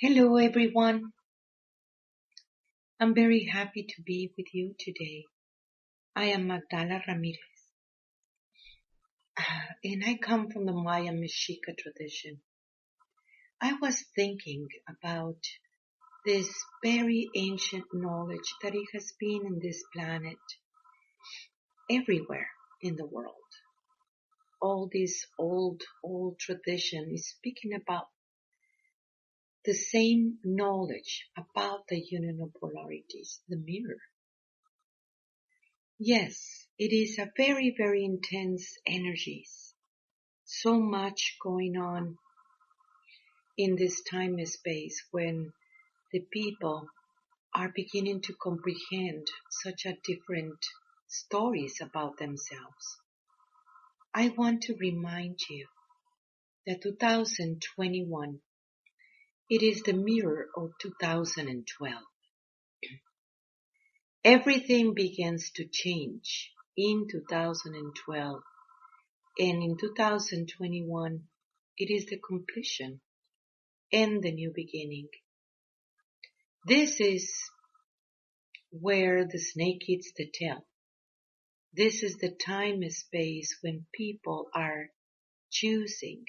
Hello everyone. I'm very happy to be with you today. I am Magdala Ramirez, and I come from the Maya Mexica tradition. I was thinking about this very ancient knowledge that it has been in this planet everywhere in the world. All this old tradition is speaking about the same knowledge about the union of polarities, the mirror. Yes, it is a very intense energies. So much going on in this time and space when the people are beginning to comprehend such a different stories about themselves. I want to remind you that 2021, it is the mirror of 2012. Everything begins to change in 2012. And in 2021, it is the completion and the new beginning. This is where the snake eats the tail. This is the time and space when people are choosing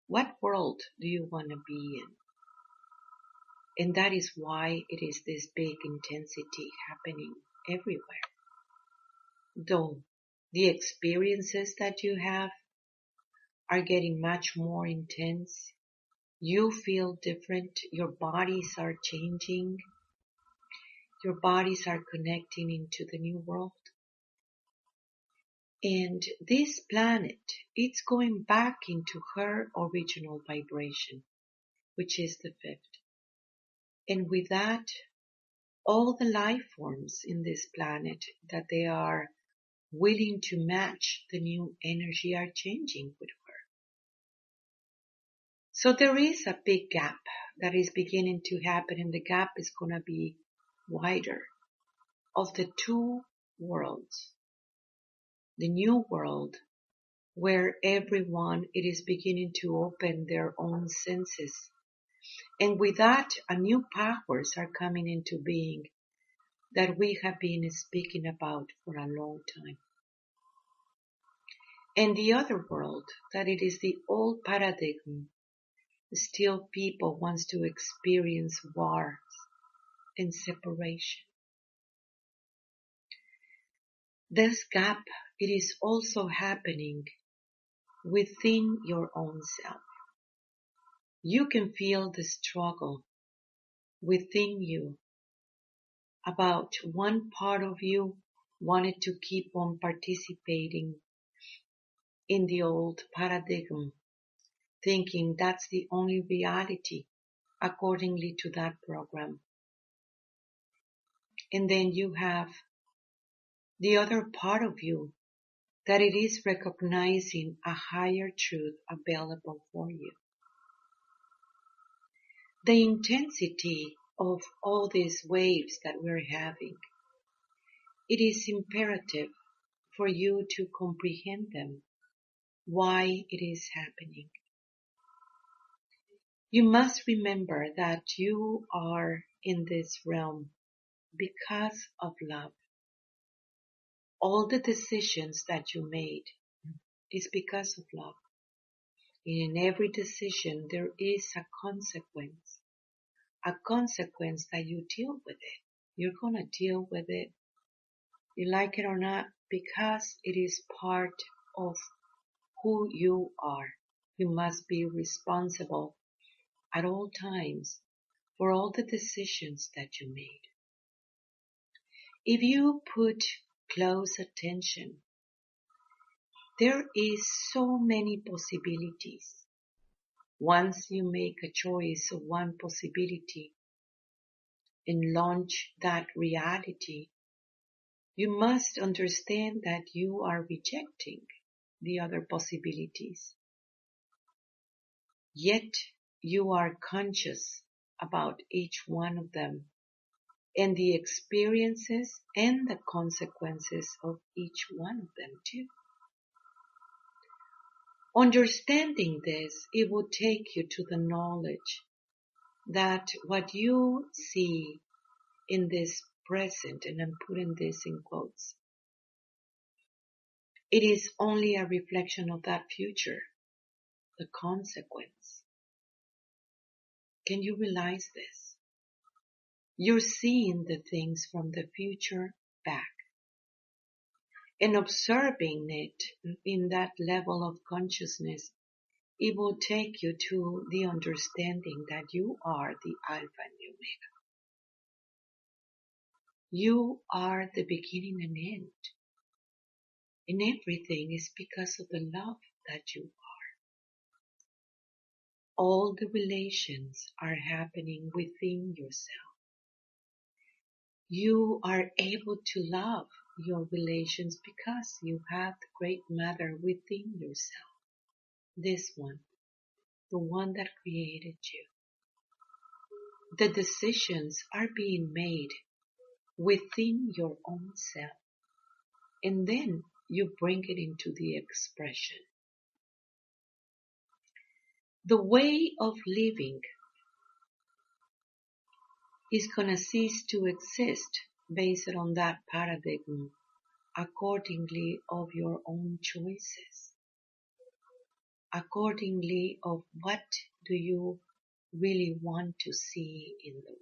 what world do you want to be in. And that is why it is this big intensity happening everywhere. Though the experiences that you have are getting much more intense, you feel different, your bodies are changing, your bodies are connecting into the new world. And this planet, it's going back into her original vibration, which is the fifth. And with that, all the life forms in this planet that they are willing to match the new energy are changing with her. So there is a big gap that is beginning to happen, and the gap is going to be wider of the two worlds. The new world where everyone it is beginning to open their own senses. And with that, a new powers are coming into being that we have been speaking about for a long time. And the other world, that it is the old paradigm, still people wants to experience wars and separation. This gap, it is also happening within your own self. You can feel the struggle within you about one part of you wanted to keep on participating in the old paradigm, thinking that's the only reality accordingly to that program. And then you have the other part of you that it is recognizing a higher truth available for you. The intensity of all these waves that we're having, it is imperative for you to comprehend them, why it is happening. You must remember that you are in this realm because of love. All the decisions that you made is because of love. In every decision there is a consequence that you deal with it. You're going to deal with it, you like it or not, because it is part of who you are. You must be responsible at all times for all the decisions that you made. If you put close attention, there is so many possibilities. Once you make a choice of one possibility and launch that reality, you must understand that you are rejecting the other possibilities. Yet you are conscious about each one of them and the experiences and the consequences of each one of them too. Understanding this, it will take you to the knowledge that what you see in this present, and I'm putting this in quotes, it is only a reflection of that future, the consequence. Can you realize this? You're seeing the things from the future back and observing it in that level of consciousness. It will take you to the understanding that you are the Alpha and the Omega. You are the beginning and end. And everything is because of the love that you are. All the relations are happening within yourself. You are able to love your relations because you have the Great Mother within yourself. This one, the one that created you. The decisions are being made within your own self. And then you bring it into the expression. The way of living is going to cease to exist based on that paradigm accordingly of your own choices. Accordingly of what do you really want to see in the world.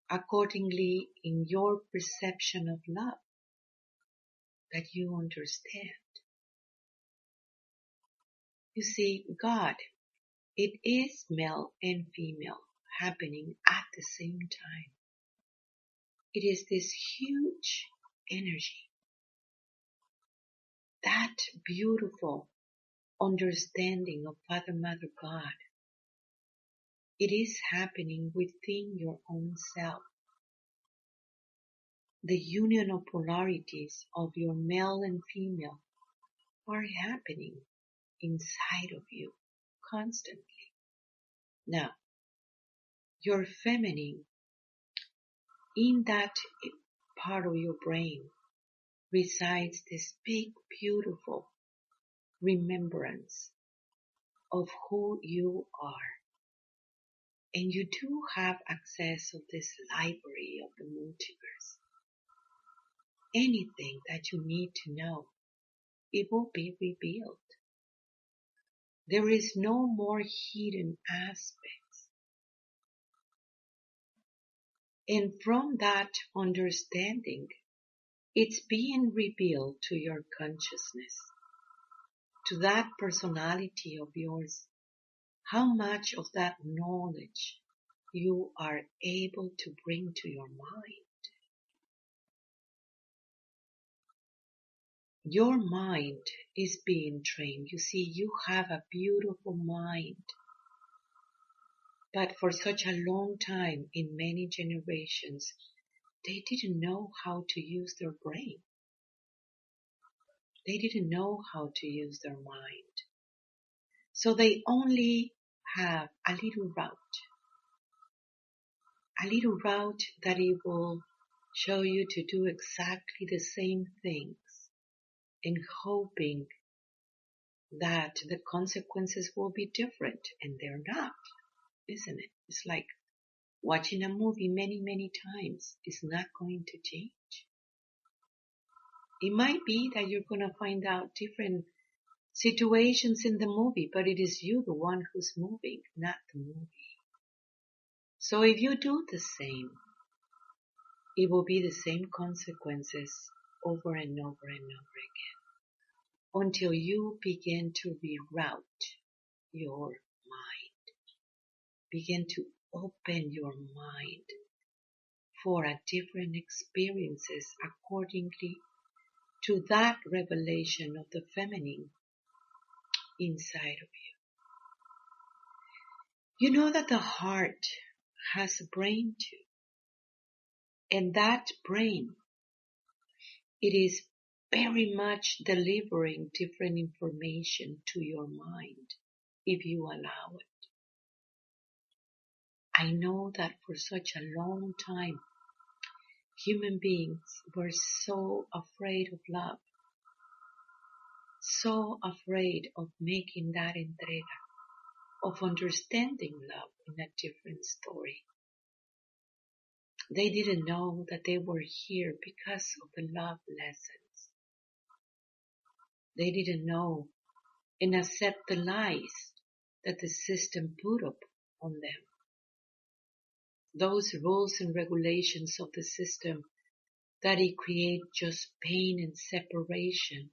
Accordingly in your perception of love that you understand. You see, God, it is male and female happening at the same time. It is this huge energy, that beautiful understanding of Father, Mother, God. It is happening within your own self. The union of polarities of your male and female are happening inside of you constantly. Now, your feminine, in that part of your brain resides this big, beautiful remembrance of who you are. And you do have access of this library of the multiverse. Anything that you need to know, it will be revealed. There is no more hidden aspects. And from that understanding, it's being revealed to your consciousness, to that personality of yours, how much of that knowledge you are able to bring to your mind. Your mind is being trained. You see, you have a beautiful mind. But for such a long time, in many generations, they didn't know how to use their brain. They didn't know how to use their mind. So they only have a little route that it will show you to do exactly the same things and hoping that the consequences will be different, and they're not, isn't it? It's like watching a movie many, many times is not going to change. It might be that you're going to find out different situations in the movie, but it is you, the one who's moving, not the movie. So if you do the same, it will be the same consequences over and over and over again until you begin to reroute your mind. Begin to open your mind for a different experiences accordingly to that revelation of the feminine inside of you. You know that the heart has a brain too. And that brain, it is very much delivering different information to your mind if you allow it. I know that for such a long time, human beings were so afraid of love, so afraid of making that entrega, of understanding love in a different story. They didn't know that they were here because of the love lessons. They didn't know and accept the lies that the system put up on them. Those rules and regulations of the system that it create just pain and separation.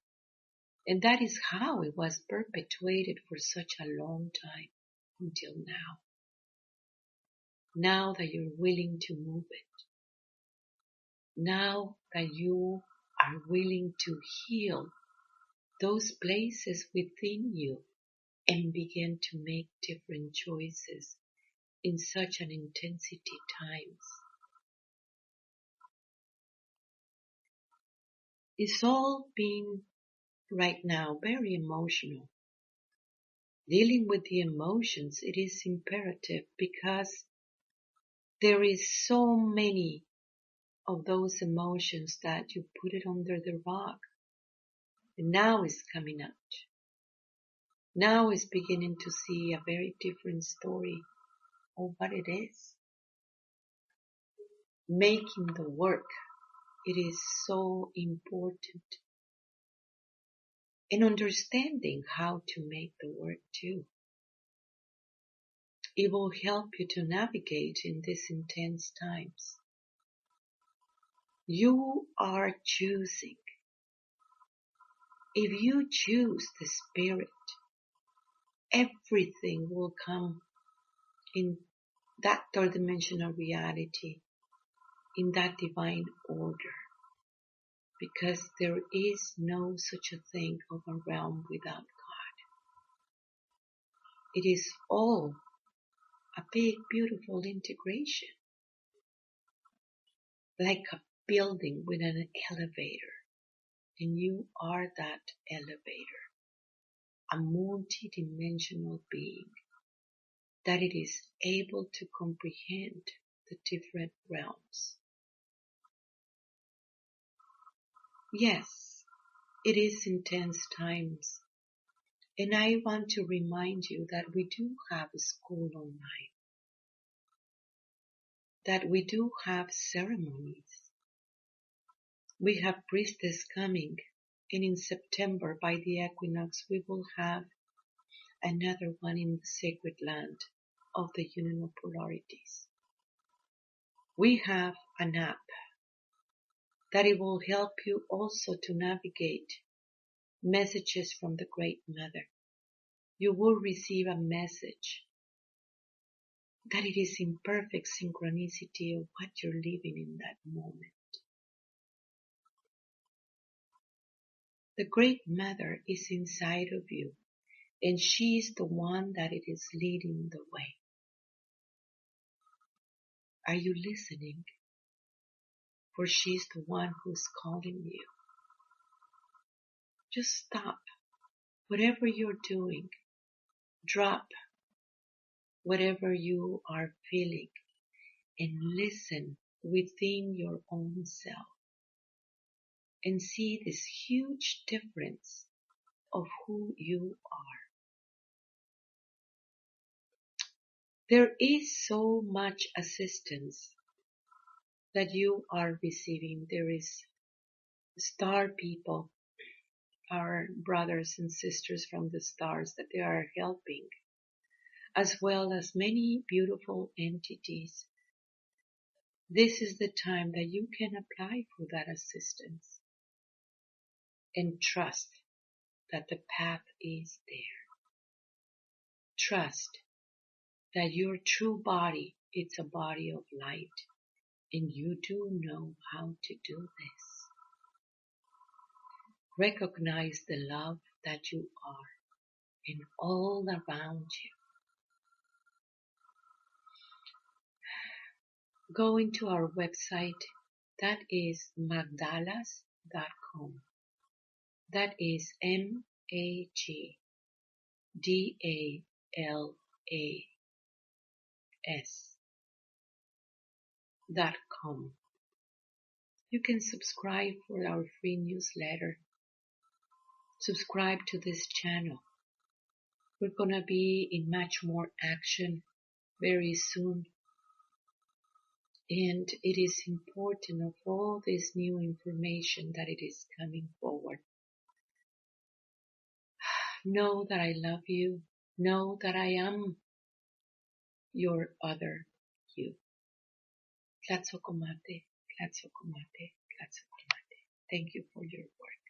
And that is how it was perpetuated for such a long time until now. Now that you're willing to move it, now that you are willing to heal those places within you and begin to make different choices in such an intensity times. It's all being right now very emotional. Dealing with the emotions, it is imperative because there is so many of those emotions that you put it under the rug. And now it's coming out. Now it's beginning to see a very different story of what it is. Making the work, it is so important. And understanding how to make the work too. It will help you to navigate in these intense times. You are choosing. If you choose the Spirit, everything will come in that third dimensional reality, in that divine order. Because there is no such a thing of a realm without God. It is all a big, beautiful integration, like a building with an elevator, and you are that elevator, a multi-dimensional being, that it is able to comprehend the different realms. Yes, it is intense times, and I want to remind you that we do have a school online, that we do have ceremonies. We have priestess coming, and in September by the equinox we will have another one in the sacred land of the union of polarities. We have an app that it will help you also to navigate messages from the Great Mother. You will receive a message that it is in perfect synchronicity of what you're living in that moment. The Great Mother is inside of you, and she is the one that it is leading the way. Are you listening? For she is the one who is calling you. Just stop whatever you're doing. Drop whatever you are feeling and listen within your own self and see this huge difference of who you are. There is so much assistance that you are receiving. There is star people, our brothers and sisters from the stars that they are helping, as well as many beautiful entities. This is the time that you can apply for that assistance and trust that the path is there. Trust that your true body is a body of light and you do know how to do this. Recognize the love that you are and all around you. Go into our website, that is magdalas.com. That is MAGDALAS.com. You can subscribe for our free newsletter. Subscribe to this channel. We're gonna be in much more action very soon. And it is important of all this new information that it is coming forward. Know that I love you. Know that I am your other you. Tlatsokomate, Tlatsokomate, Tlatsokomate. Thank you for your work.